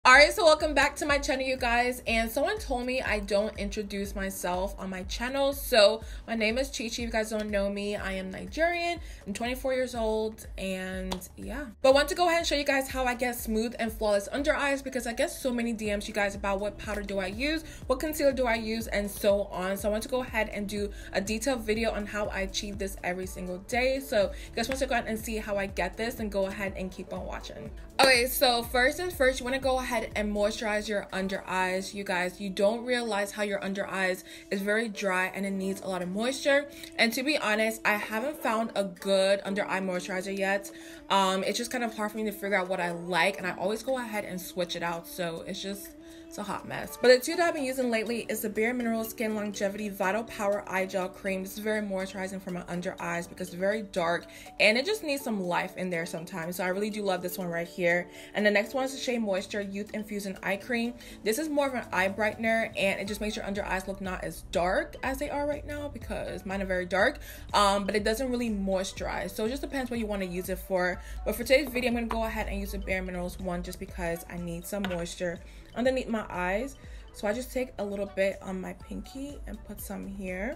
Alright, so welcome back to my channel, you guys. And someone told me I don't introduce myself on my channel. So my name is Chi. If you guys don't know me, I am Nigerian. I'm 24 years old, and yeah. But I want to go ahead and show you guys how I get smooth and flawless under eyes, because I get so many DMs, you guys, about what powder do I use, what concealer do I use, and so on. So I want to go ahead and do a detailed video on how I achieve this every single day. So if you guys want to go ahead and see how I get this, then go ahead and keep on watching. Okay, so first and first, you want to go ahead and moisturize your under eyes. You guys, you don't realize how your under eyes is very dry and it needs a lot of moisture. And to be honest, I haven't found a good under eye moisturizer yet. It's just kind of hard for me to figure out what I like, and I always go ahead and switch it out. So it's a hot mess. But the two that I've been using lately is the Bare Minerals Skin Longevity Vital Power Eye Gel Cream. This is very moisturizing for my under eyes because it's very dark and it just needs some life in there sometimes. So I really do love this one right here. And the next one is the Shea Moisture Youth-Infusing Eye Cream. This is more of an eye brightener, and it just makes your under eyes look not as dark as they are right now, because mine are very dark. But it doesn't really moisturize. So it just depends what you want to use it for. But for today's video, I'm going to go ahead and use the Bare Minerals one just because I need some moisture underneath my eyes. So I just take a little bit on my pinky and put some here.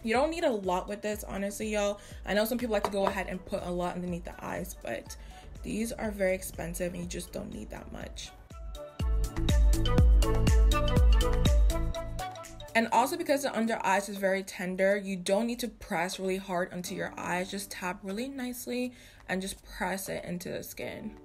You don't need a lot with this, honestly, y'all. I know some people like to go ahead and put a lot underneath the eyes, but these are very expensive and you just don't need that much. And also, because the under eyes is very tender, you don't need to press really hard onto your eyes. Just tap really nicely and just press it into the skin.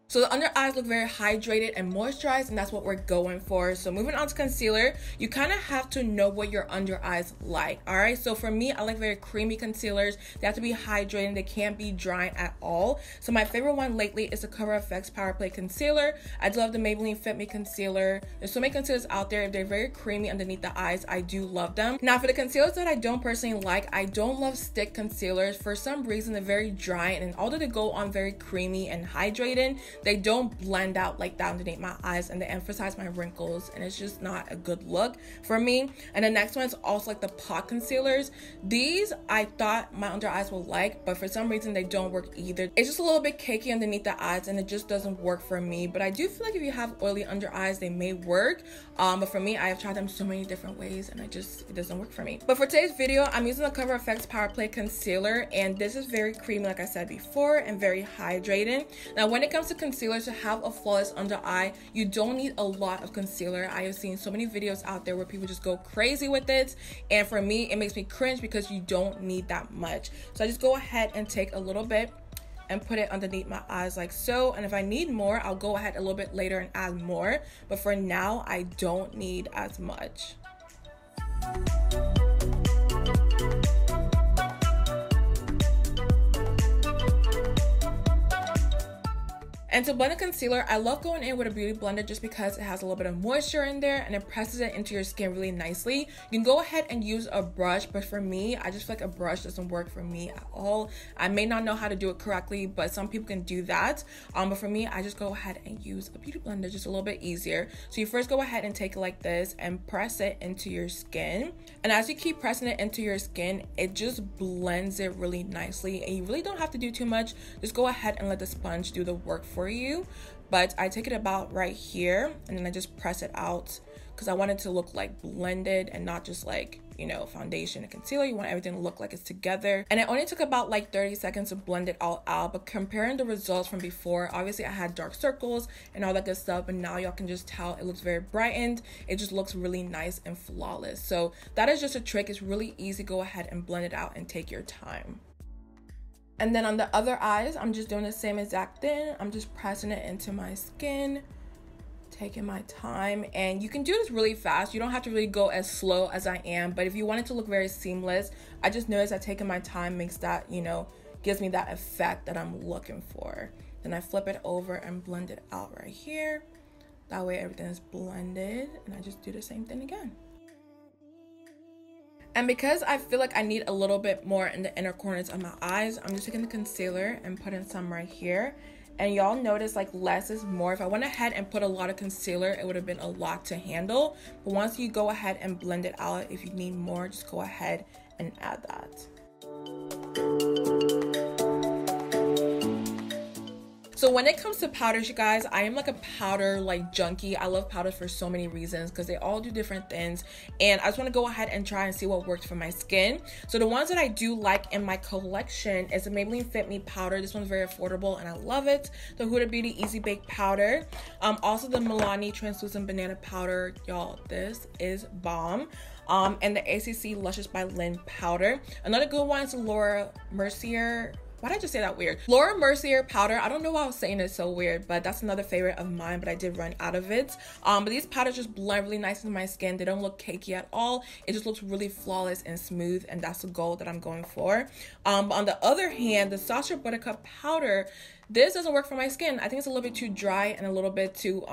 So the under eyes look very hydrated and moisturized, and that's what we're going for. So moving on to concealer, you kind of have to know what your under eyes like, all right? So for me, I like very creamy concealers. They have to be hydrating. They can't be drying at all. So my favorite one lately is the Cover FX Power Play Concealer. I do love the Maybelline Fit Me Concealer. There's so many concealers out there. If they're very creamy underneath the eyes, I do love them. Now for the concealers that I don't personally like, I don't love stick concealers. For some reason, they're very dry, and although they go on very creamy and hydrating, they don't blend out like that underneath my eyes, and they emphasize my wrinkles, and it's just not a good look for me. And the next one is also like the pot concealers. These I thought my under eyes will like, but for some reason they don't work either. It's just a little bit cakey underneath the eyes, and it just doesn't work for me. But I do feel like if you have oily under eyes, they may work. But for me, I have tried them so many different ways, and it doesn't work for me. But for today's video, I'm using the Cover FX Power Play Concealer, and this is very creamy, like I said before, and very hydrating. Now when it comes to concealer, to have a flawless under eye, you don't need a lot of concealer. I have seen so many videos out there where people just go crazy with it, and for me it makes me cringe because you don't need that much. So I just go ahead and take a little bit and put it underneath my eyes like so, and if I need more, I'll go ahead a little bit later and add more, but for now I don't need as much. And to blend a concealer, I love going in with a beauty blender just because it has a little bit of moisture in there and it presses it into your skin really nicely. You can go ahead and use a brush, but for me, I just feel like a brush doesn't work for me at all. I may not know how to do it correctly, but some people can do that. But for me, I just go ahead and use a beauty blender, just a little bit easier. So you first go ahead and take it like this and press it into your skin. And as you keep pressing it into your skin, it just blends it really nicely. And you really don't have to do too much. Just go ahead and let the sponge do the work for you. But I take it about right here, and then I just press it out because I want it to look like blended and not just like, you know, foundation and concealer. You want everything to look like it's together. And it only took about like 30 seconds to blend it all out. But comparing the results from before, obviously I had dark circles and all that good stuff, but now y'all can just tell it looks very brightened. It just looks really nice and flawless. So that is just a trick. It's really easy. Go ahead and blend it out and take your time. And then on the other eyes, I'm just doing the same exact thing. I'm just pressing it into my skin, taking my time. And you can do this really fast. You don't have to really go as slow as I am. But if you want it to look very seamless, I just noticed that taking my time makes that, you know, gives me that effect that I'm looking for. Then I flip it over and blend it out right here. That way everything is blended. And I just do the same thing again. And because I feel like I need a little bit more in the inner corners of my eyes, I'm just taking the concealer and putting some right here. And y'all notice like less is more. If I went ahead and put a lot of concealer, it would have been a lot to handle. But once you go ahead and blend it out, if you need more, just go ahead and add that. So when it comes to powders, you guys, I am like a powder like junkie. I love powders for so many reasons because they all do different things, and I just want to go ahead and try and see what works for my skin. So the ones that I do like in my collection is the Maybelline Fit Me Powder. This one's very affordable and I love it. The Huda Beauty Easy Bake Powder. Also the Milani Translucent Banana Powder. Y'all, this is bomb. And the ACC Luscious by Lynn powder. Another good one is the Mercier. Why did I just say that weird? Mercier powder. I don't know why I was saying it so weird, but that's another favorite of mine, but I did run out of it. But these powders just blend really nice into my skin. They don't look cakey at all. It just looks really flawless and smooth, and that's the goal that I'm going for. But on the other hand, the Sacha Buttercup powder, this doesn't work for my skin. I think it's a little bit too dry and a little bit too,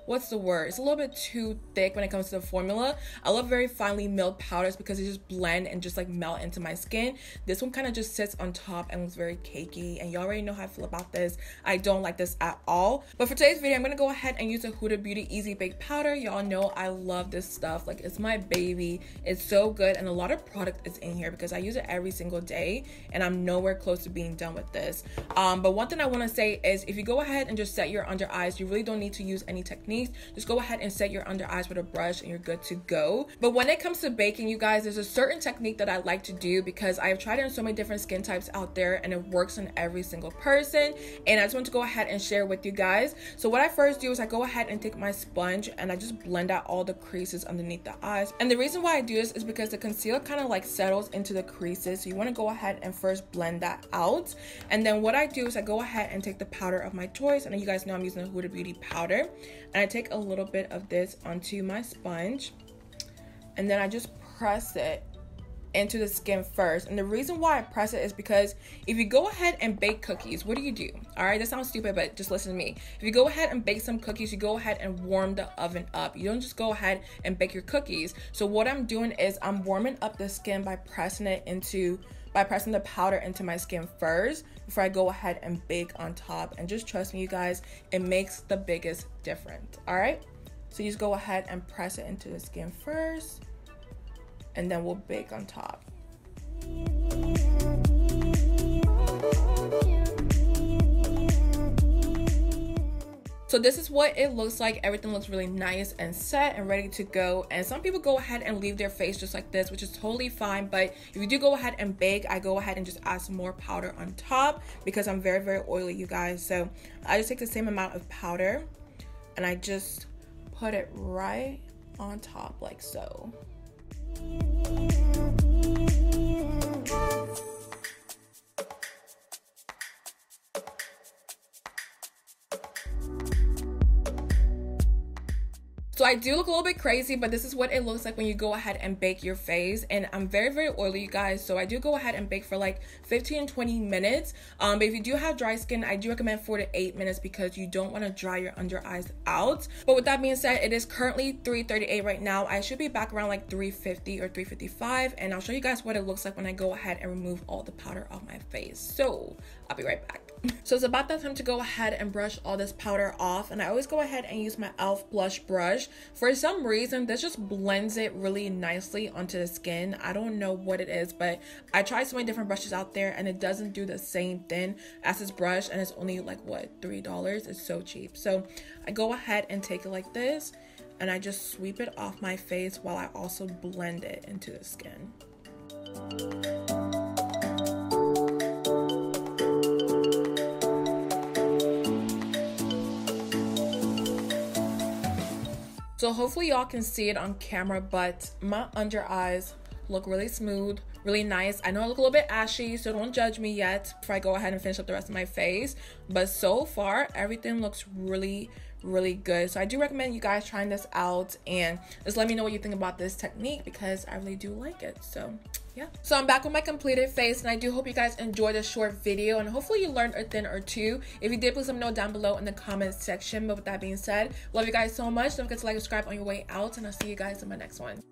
what's the word? It's a little bit too thick when it comes to the formula. I love very finely milled powders because they just blend and just like melt into my skin. This one kind of just sits on top and looks very cakey, and y'all already know how I feel about this. I don't like this at all. But for today's video, I'm gonna go ahead and use the Huda Beauty Easy Bake Powder. Y'all know I love this stuff. Like, it's my baby. It's so good, and a lot of product is in here because I use it every single day, and I'm nowhere close to being done with this. But one thing I want to say is if you go ahead and just set your under eyes, you really don't need to use any technique. Just go ahead and set your under eyes with a brush and you're good to go. But when it comes to baking, you guys, there's a certain technique that I like to do because I've tried it on so many different skin types out there and it works on every single person, and I just want to go ahead and share with you guys. So what I first do is I go ahead and take my sponge and I just blend out all the creases underneath the eyes. And the reason why I do this is because the concealer kind of like settles into the creases, so you want to go ahead and first blend that out. And then what I do is I go ahead and take the powder of my choice, and you guys know I'm using the Huda Beauty powder, and I take a little bit of this onto my sponge, and then I just press it into the skin first. And the reason why I press it is because if you go ahead and bake cookies, what do? All right, that sounds stupid, but just listen to me. If you go ahead and bake some cookies, you go ahead and warm the oven up. You don't just go ahead and bake your cookies. So what I'm doing is I'm warming up the skin by pressing the powder into my skin first before I go ahead and bake on top. And just trust me, you guys, it makes the biggest difference. All right, so you just go ahead and press it into the skin first, and then we'll bake on top. So this is what it looks like. Everything looks really nice and set and ready to go. And some people go ahead and leave their face just like this, which is totally fine. But if you do go ahead and bake, I go ahead and just add some more powder on top because I'm very, very oily, you guys. So I just take the same amount of powder and I just put it right on top like so. So I do look a little bit crazy, but this is what it looks like when you go ahead and bake your face. And I'm very, very oily, you guys, so I do go ahead and bake for like 15-20 minutes. But if you do have dry skin, I do recommend 4 to 8 minutes because you don't want to dry your under eyes out. But with that being said, it is currently 3:38 right now. I should be back around like 3:50 or 3:55, and I'll show you guys what it looks like when I go ahead and remove all the powder off my face. So I'll be right back. So it's about that time to go ahead and brush all this powder off, and I always go ahead and use my e.l.f. blush brush. For some reason, this just blends it really nicely onto the skin. I don't know what it is, but I tried so many different brushes out there and it doesn't do the same thing as this brush, and it's only like, what, $3? It's so cheap. So I go ahead and take it like this, and I just sweep it off my face while I also blend it into the skin. So hopefully y'all can see it on camera, but my under eyes look really smooth, really nice. I know I look a little bit ashy, so don't judge me yet before I go ahead and finish up the rest of my face. But so far, everything looks really, really good. So I do recommend you guys trying this out, and just let me know what you think about this technique because I really do like it. So yeah, so I'm back with my completed face, and I do hope you guys enjoyed this short video, and hopefully you learned a thing or two. If you did, please let me know down below in the comments section. But with that being said, love you guys so much. Don't forget to like and subscribe on your way out, and I'll see you guys in my next one.